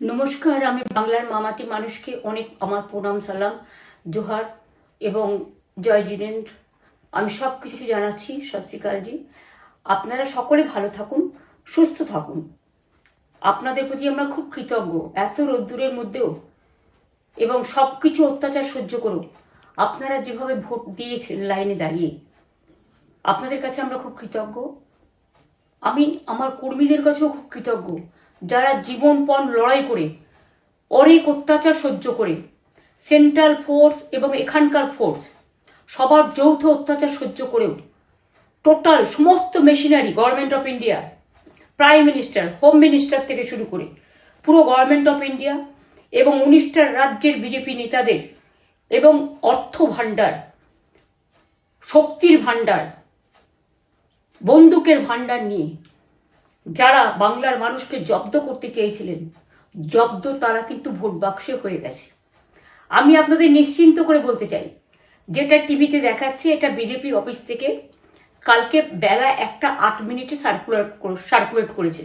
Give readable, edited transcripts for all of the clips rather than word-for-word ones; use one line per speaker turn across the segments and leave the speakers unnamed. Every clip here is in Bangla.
নমস্কার, আমি বাংলার মামাটি মানুষকে অনেক আমার প্রণাম, সালাম, জোহার এবং জয় জিনেন্দ্র। আমি সব কিছু জানাচ্ছি। সত শ্রী আকাল জি। আপনারা সকলে ভালো থাকুন, সুস্থ থাকুন। আপনাদের প্রতি আমরা খুব কৃতজ্ঞ। এত রোদ্দুরের মধ্যেও এবং সব কিছু অত্যাচার সহ্য করুন আপনারা যেভাবে ভোট দিয়েছেন লাইনে দাঁড়িয়ে, আপনাদের কাছে আমরা খুব কৃতজ্ঞ। আমি আমার কর্মীদের কাছেও খুব কৃতজ্ঞ, যারা জীবনপণ লড়াই করে অনেক অত্যাচার সহ্য করে সেন্ট্রাল ফোর্স এবং এখানকার ফোর্স সবার যৌথ অত্যাচার সহ্য করেও টোটাল সমস্ত machinery government of India, prime minister, home minister থেকে শুরু করে পুরো গভর্নমেন্ট অফ ইন্ডিয়া এবং 19টা রাজ্যের বিজেপি নেতাদের এবং অর্থ ভাণ্ডার, শক্তির ভাণ্ডার, বন্দুকের ভাণ্ডার নিয়ে যারা বাংলার মানুষকে জব্দ করতে চেয়েছিলেন, জব্দ তারা কিন্তু ভোট বাক্সে হয়ে গেছে। আমি আপনাদের নিশ্চিন্ত করে বলতে চাই, যেটা টিভিতে দেখাচ্ছে এটা বিজেপি অফিস থেকে কালকে বেলা 1:08 সার্কুলেট করেছে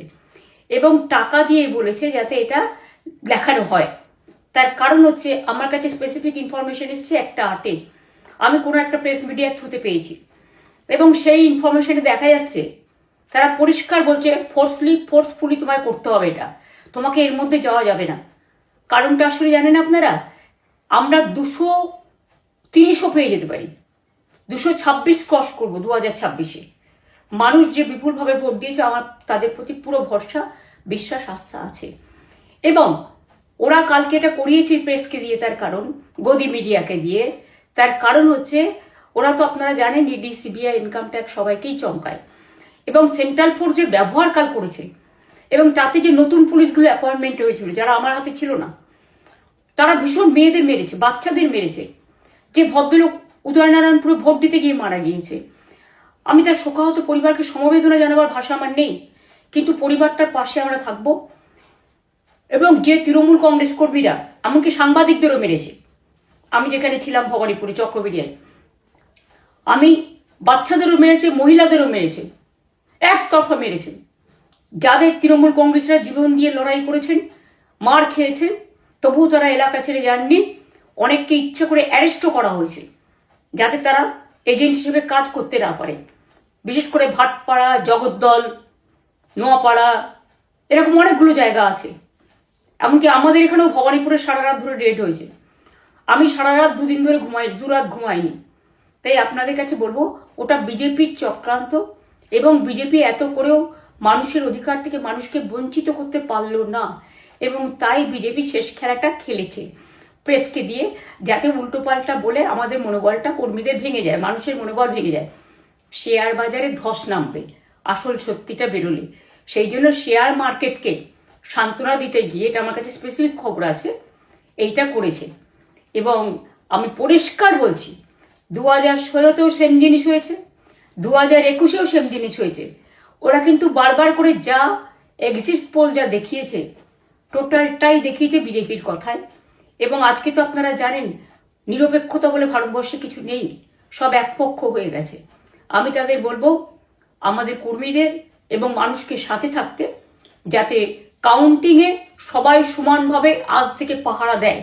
এবং টাকা দিয়ে বলেছে যাতে এটা দেখানো হয়। তার কারণ হচ্ছে আমার কাছে স্পেসিফিক ইনফরমেশন এসছে 1:08 আমি কোনো একটা প্রেস মিডিয়ার থ্রুতে পেয়েছি এবং সেই ইনফরমেশনে দেখা যাচ্ছে তারা পরিষ্কার বলছে ফোর্সফুলি তোমায় করতে হবে, এটা তোমাকে এর মধ্যে যাওয়া যাবে না। কারণটা আসলে জানেন আপনারা, আমরা 230ও পেয়ে যেতে পারি, 226 ক্রস করবো 2026-এ। মানুষ যে বিপুলভাবে ভোট দিয়েছে আমার তাদের প্রতি পুরো ভরসা, বিশ্বাস, আস্থা আছে। এবং ওরা কালকে এটা করিয়েছে প্রেসকে দিয়ে, তার কারণ গদি মিডিয়াকে দিয়ে, তার কারণ হচ্ছে ওরা তো আপনারা জানেন ইডি, সিবিআই, ইনকাম ট্যাক্স সবাইকেই চমকায় এবং সেন্ট্রাল ফোর্সের ব্যবহার কাল করেছে এবং তাতে যে নতুন পুলিশগুলো অ্যাপয়েন্টমেন্ট হয়েছিল যারা আমার হাতে ছিল না, তারা ভীষণ মেয়েদের মেরেছে, বাচ্চাদের মেরেছে। যে ভদ্রলোক উদয়নারায়ণপুরে ভোট দিতে গিয়ে মারা গিয়েছে, আমি তার শোকাহত পরিবারকে সমবেদনা জানাবার ভাষা আমার নেই, কিন্তু পরিবারটার পাশে আমরা থাকবো। এবং যে তৃণমূল কংগ্রেস কর্মীরা এমনকি সাংবাদিকদেরও মেরেছে, আমি যেখানে ছিলাম ভবানীপুরে চক্রবেড়িয়ায়, আমি বাচ্চাদেরও মেরেছে, মহিলাদেরও মেরেছে, একতরফা মেরেছেন। যাদের তৃণমূল কংগ্রেসরা জীবন দিয়ে লড়াই করেছেন, মার খেয়েছেন, তবুও তারা এলাকা ছেড়ে যাননি। অনেককে ইচ্ছে করে অ্যারেস্টও করা হয়েছে যাতে তারা এজেন্ট হিসেবে কাজ করতে না পারে। বিশেষ করে ভাটপাড়া, জগদ্দল, নোয়াপাড়া, এরকম অনেকগুলো জায়গা আছে। এমনকি আমাদের এখানেও ভবানীপুরে সারা রাত ধরে রেড হয়েছে। আমি সারা রাত 2 দিন ধরে দু রাত ঘুমাইনি। তাই আপনাদের কাছে বলবো, ওটা বিজেপির চক্রান্ত এবং বিজেপি এত করেও মানুষের অধিকার থেকে মানুষকে বঞ্চিত করতে পারলো না এবং তাই বিজেপি শেষ খেলাটা খেলেছে প্রেসকে দিয়ে, যাতে উল্টোপাল্টা বলে আমাদের মনোবলটা কর্মীদের ভেঙে যায়, মানুষের মনোবল ভেঙে যায়। শেয়ার বাজারে ধস নামবে আসল সত্যিটা বেরোলে। সেই জন্য শেয়ার মার্কেটকে সান্ত্বনা দিতে গিয়ে, এটা আমার কাছে স্পেসিফিক খবর আছে, এইটা করেছে। এবং আমি পরিষ্কার বলছি, 2016তেও সেম জিনিস হয়েছে, 2021এও সেম জিনিস হয়েছে। ওরা কিন্তু বারবার করে যা এক্সিস্ট পোল যা দেখিয়েছে, টোটালটাই দেখিয়েছে বিজেপির কথায়। এবং আজকে তো আপনারা জানেন নিরপেক্ষতা বলে ভারতবর্ষে কিছু নেই, সব একপক্ষ হয়ে গেছে। আমি তাদের বলবো আমাদের কর্মীদের এবং মানুষকে সাথে থাকতে, যাতে কাউন্টিংয়ে সবাই সমানভাবে আজ থেকে পাহারা দেয়।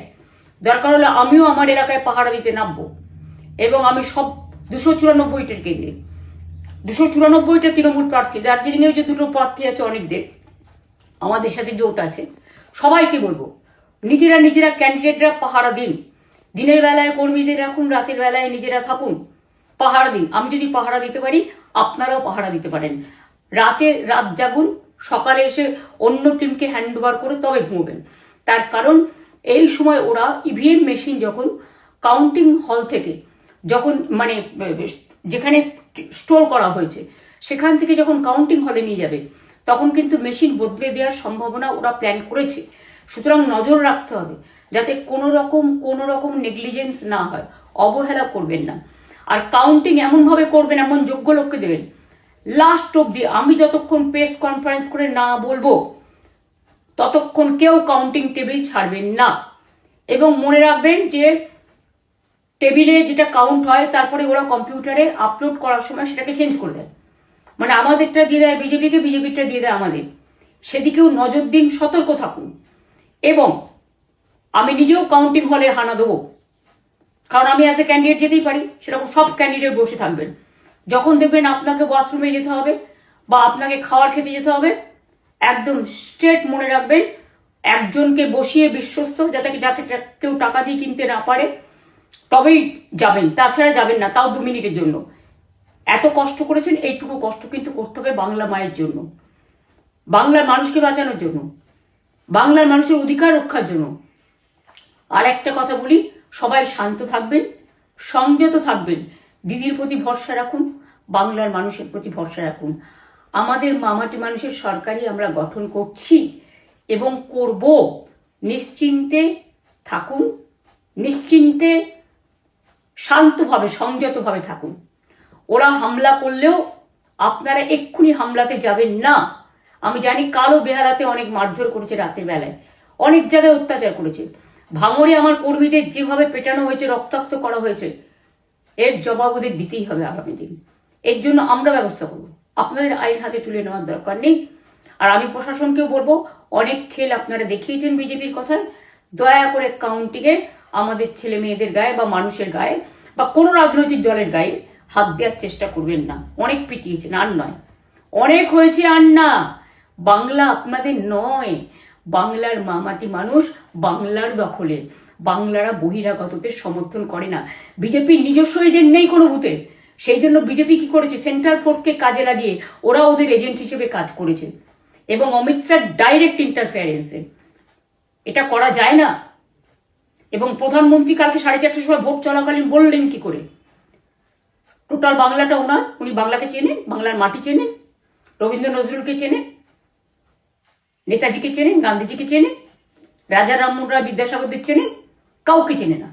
দরকার হলে আমিও আমার এলাকায় পাহারা দিতে নামবো এবং আমি সব 294টের কেন্দ্রে, 294টা তৃণমূল প্রার্থী, দার্জিলিংয়েও যে 2টো প্রার্থী আছে অনেকদের আমাদের সাথে জোট আছে, সবাইকে বলবো নিজেরা ক্যান্ডিডেটরা পাহারা দিন। দিনের বেলায় কর্মীদের রাখুন, রাতের বেলায় নিজেরা থাকুন, পাহারা দিন। আমি যদি পাহারা দিতে পারি আপনারাও পাহারা দিতে পারেন। রাত জাগুন, সকালে এসে অন্য টিমকে হ্যান্ড ওভার করে তবে ঘুমোবেন। তার কারণ এই সময় ওরা ইভিএম মেশিন যখন কাউন্টিং হল থেকে, যখন মানে যেখানে স্টোর করা হয়েছে সেখান থেকে যখন কাউন্টিং হলে নিয়ে যাবে, তখন কিন্তু মেশিন বদলে দেওয়ার সম্ভাবনা ওরা প্ল্যান করেছে। সুতরাং নজর রাখতে হবে যাতে কোনো রকম নেগলিজেন্স না হয়, অবহেলা করবেন না। আর কাউন্টিং এমনভাবে করবেন, এমন যোগ্য লোককে দেবেন লাস্ট অব্দি। আমি যতক্ষণ প্রেস কনফারেন্স করে না বলবো ততক্ষণ কেউ কাউন্টিং টেবিল ছাড়বেন না। এবং মনে রাখবেন যে টেবিলে যেটা কাউন্ট হয় তারপরে ওরা কম্পিউটারে আপলোড করার সময় সেটাকে চেঞ্জ করে দেয়, মানে আমাদেরটা দিয়ে দেয় বিজেপিকে, বিজেপিটা দিয়ে দেয় আমাদের। সেদিকেও নজর দিন, সতর্ক থাকুন। এবং আমি নিজেও কাউন্টিং হলে হানা দেবো, কারণ আমি অ্যাজ এ ক্যান্ডিডেট যেতেই পারি, সেরকম সব ক্যান্ডিডেট বসে থাকবেন। যখন দেখবেন আপনাকে ওয়াশরুমে যেতে হবে বা আপনাকে খাবার খেতে যেতে হবে, একদম স্ট্রেট মনে রাখবেন, একজনকে বসিয়ে বিশ্বস্ত, যাতে যাকে কেউ টাকা দিয়ে কিনতে না পারে, তবেই যাবেন, তাছাড়া যাবেন না, তাও 2 মিনিটের জন্য। এত কষ্ট করেছেন, এইটুকু কষ্ট কিন্তু করতে হবে বাংলা মায়ের জন্য, বাংলার মানুষকে বাঁচানোর জন্য, বাংলার মানুষের অধিকার রক্ষার জন্য। আর একটা কথা বলি, সবাই শান্ত থাকবেন, সংযত থাকবেন, দিদির প্রতি ভরসা রাখুন, বাংলার মানুষের প্রতি ভরসা রাখুন। আমাদের মামাটি মানুষের সরকারই আমরা গঠন করছি এবং করব। নিশ্চিন্তে থাকুন, নিশ্চিন্তে শান্তভাবে সংযতভাবে থাকুন। ওরা হামলা করলেও আপনারা এক্ষুনি হামলাতে যাবেন না। আমি জানি কালো বেহালাতে অনেক মারধর করেছে, রাতের বেলায় অনেক জায়গায় অত্যাচার করেছে। ভাঙড়ে আমার কর্মীদের যেভাবে পেটানো হয়েছে, রক্তাক্ত করা হয়েছে, এর জবাব ওদের দিতেই হবে আগামী দিন। এর জন্য আমরা ব্যবস্থা করব, আপনাদের আইন হাতে তুলে নেওয়ার দরকার নেই। আর আমি প্রশাসনকেও বলবো, অনেক খেল আপনারা দেখিয়েছেন বিজেপির কথায়, দয়া করে কাউন্টিংয়ে আমাদের ছেলে মেয়েদের গায়ে বা মানুষের গায়ে বা কোনো রাজনৈতিক দলের গায়ে হাত দেওয়ার চেষ্টা করবেন না। অনেক পিটিয়েছেন, আর নয়, অনেক হয়েছে, আর না। বাংলা আপনাদের নয়, বাংলার মামাটি মানুষ বাংলার দখলে। বাংলারা বহিরাগতদের সমর্থন করে না, বিজেপির নিজস্ব এজেন্ট নেই কোনো বুথে। সেই জন্য বিজেপি কি করেছে, সেন্ট্রাল ফোর্সকে কাজে লাগিয়ে ওরা ওদের এজেন্ট হিসেবে কাজ করেছে, এবং অমিত শাহ ডাইরেক্ট ইন্টারফেয়ারেন্সে। এটা করা যায় না। এবং প্রধানমন্ত্রী কালকে 4:30টার সময় ভোট চলাকালীন বললেন কি করে, টোটাল বাংলাটা ওনার, উনি বাংলাকে চেনেন, বাংলার মাটি চেনেন, রবীন্দ্র নজরুলকে চেনেন, নেতাজিকে চেনেন, গান্ধীজিকে চেনেন, রাজা রামমোহন রায়, বিদ্যাসাগরদের চেনেন, কাউকে চেনে না।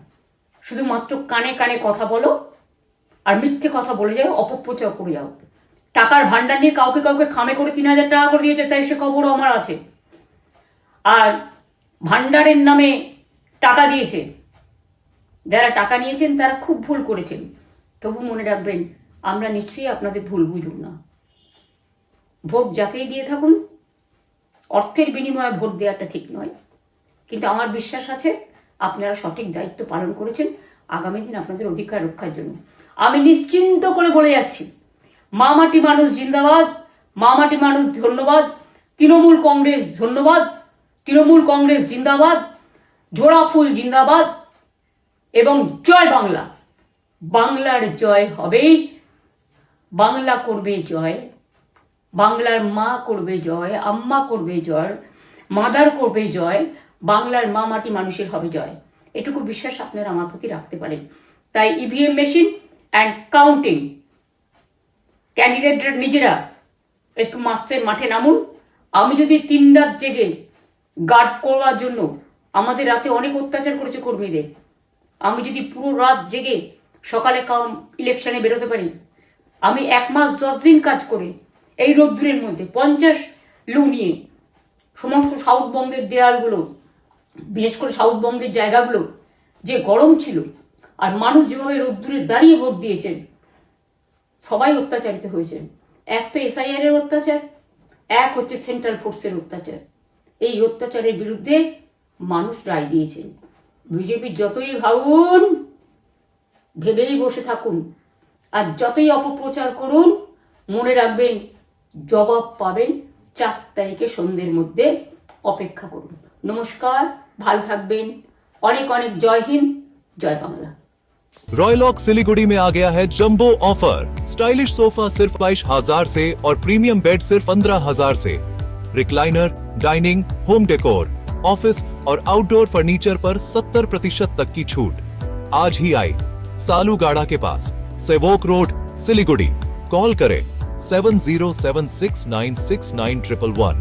শুধুমাত্র কানে কানে কথা বলো আর মিথ্যে কথা বলে যাও, অপপ্রচার করে যাও। টাকার ভান্ডার নিয়ে কাউকে কাউকে খামে করে 3,000 টাকা করে দিয়েছে, তাই সে খবরও আমার আছে। আর ভান্ডারের নামে টাকা দিয়েছে, যারা টাকা নিয়েছেন তারা খুব ভুল করেছেন। তবু মনে রাখবেন, আমরা নিশ্চয়ই আপনাদের ভুল বুঝব না। ভোট যাকেই দিয়ে থাকুন, অর্থের বিনিময়ে ভোট দেওয়াটা ঠিক নয়, কিন্তু আমার বিশ্বাস আছে আপনারা সঠিক দায়িত্ব পালন করেছেন আগামী দিন আপনাদের অধিকার রক্ষার জন্য। আমি নিশ্চিন্ত করে বলে যাচ্ছি, মামাটি মানুষ জিন্দাবাদ, মামাটি মানুষ ধন্যবাদ, তৃণমূল কংগ্রেস ধন্যবাদ, তৃণমূল কংগ্রেস জিন্দাবাদ, ঝোড়া ফুল জিন্দাবাদ, এবং জয় বাংলা। বাংলার জয় হবেই, বাংলা করবে জয়, বাংলার মা করবে জয়, আম্মা করবে জয়, মাদার করবে জয়, বাংলার মা মাটি মানুষের হবে জয়। এটুকু বিশ্বাস আপনারা আমার প্রতি রাখতে পারেন। তাই ইভিএম মেশিন অ্যান্ড কাউন্টিং, ক্যান্ডিডেটরা নিজেরা একটু মাঠে নামুন। আমি যদি 3 রাত জেগে গার্ড করার জন্য, আমাদের রাতে অনেক অত্যাচার করেছে কর্মীদের, আমি যদি পুরো রাত জেগে সকালে ইলেকশনে বেরোতে পারি, আমি 1 মাস 10 দিন কাজ করে এই রোদ্দুরের মধ্যে 50 লু নিয়ে সমস্ত সাউথবঙ্গের দেয়ালগুলো, বিশেষ করে সাউথবঙ্গের জায়গাগুলো যে গরম ছিল, আর মানুষ যেভাবে রোদ্দুরে দাঁড়িয়ে ভোট দিয়েছেন, সবাই অত্যাচারিত হয়েছেন। এক তো এসআইআর এর অত্যাচার, এক হচ্ছে সেন্ট্রাল ফোর্সের অত্যাচার। এই অত্যাচারের বিরুদ্ধে মানুষ রায় দিয়েছেন। বিজেপি যতই ভাবুন, ভেবেই বসে থাকুন, আর যতই অপপ্রচার করুন, মনে রাখবেন জবাব পাবেন 4 তারিখে সন্ধ্যের মধ্যে। অপেক্ষা করুন। নমস্কার, ভালো থাকবেন, অনেক অনেক জয় হিন্দ, জয় বাংলা।
रॉयलॉक सिलीगुड़ी में आ गया है जंबो ऑफर। स्टाइलिश सोफा सिर्फ 22,000 से और प्रीमियम बेड सिर्फ 15,000 से। Recliner, dining, home decor, office और आउटडोर फर्नीचर पर 70% तक की छूट। आज ही आई सालूगाड़ा के पास, सेवोक रोड, सिलीगुड़ी। कॉल करें 7076969111।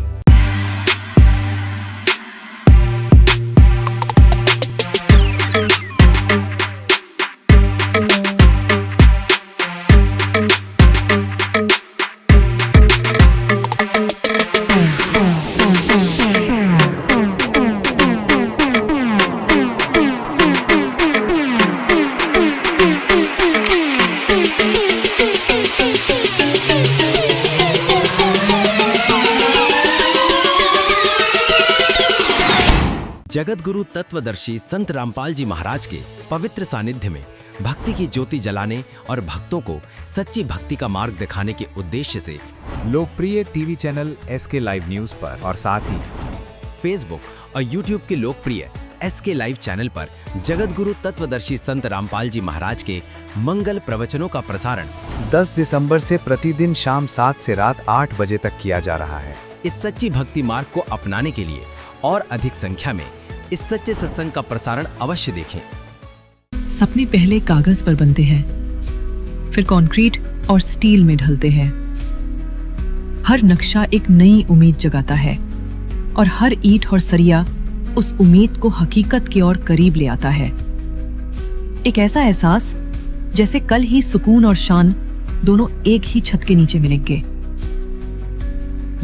जगत गुरु तत्वदर्शी संत रामपाल जी महाराज के पवित्र सानिध्य में भक्ति की ज्योति जलाने और भक्तों को सच्ची भक्ति का मार्ग दिखाने के उद्देश्य से
लोकप्रिय TV channel SK live news पर और साथ ही
फेसबुक और यूट्यूब के लोकप्रिय SK लाइव चैनल पर जगत गुरु तत्वदर्शी संत रामपाल जी महाराज के मंगल प्रवचनों का प्रसारण
10 दिसंबर से प्रतिदिन शाम 7 से रात 8 बजे तक किया जा रहा है।
इस सच्ची भक्ति मार्ग को अपनाने के लिए और अधिक संख्या में इस सच्चे सत्संग का प्रसारण अवश्य देखें।
सपने पहले कागज पर बनते हैं, फिर कंक्रीट और स्टील में ढलते हैं। हर नक्शा एक नई उम्मीद जगाता है और हर ईंट और सरिया उस उम्मीद को हकीकत की ओर करीब ले आता है। एक ऐसा एहसास जैसे कल ही सुकून और शान दोनों एक ही छत के नीचे मिलेंगे।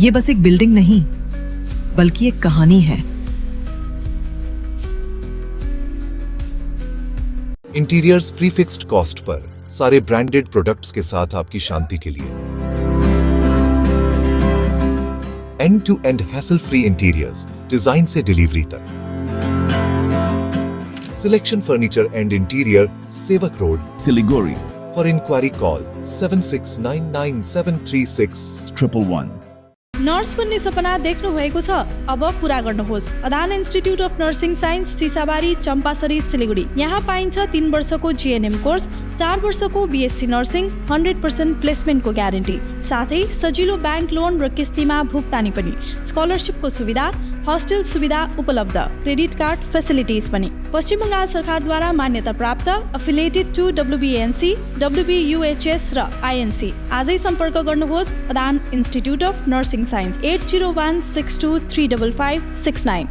ये बस एक बिल्डिंग नहीं बल्कि एक कहानी है।
इंटीरियर्स प्रीफिक्स्ड कॉस्ट पर सारे ब्रांडेड प्रोडक्ट्स के साथ आपकी शांति के लिए end to end hassle free interiors, design से डिलीवरी तक। Selection furniture and interior, Sevoke road,
Siliguri,
for enquiry call 7699736111।
Nurse बन्ने सपना देख्नु भएको छ, अब पूरा गर्नुहोस्। अदान institute of nursing science, Sisabari, Champasari, Siliguri. यहाँ पाइन्छ 3 वर्षको GNM कोर्स, 4 वर्षको BSc नर्सिङ, 100% प्लेसमेन्टको ग्यारेन्टी, साथै सजिलो ब्याङ्क लोन र किस्तीमा भुक्तानी पनि। स्कलरसिपको सुविधा, हस्टेल सुविधा उपलब्ध, क्रेडिट कार्ड फेसिलिटिज पनि। पश्चिम बङ्गाल सरकारद्वारा मान्यता प्राप्त, एफिलिएटेड टु WBNC, WBUHS र INC। आजै सम्पर्क गर्नुहोस् अदान इन्स्टिट्युट अफ नर्सिङ साइन्स 8016235569।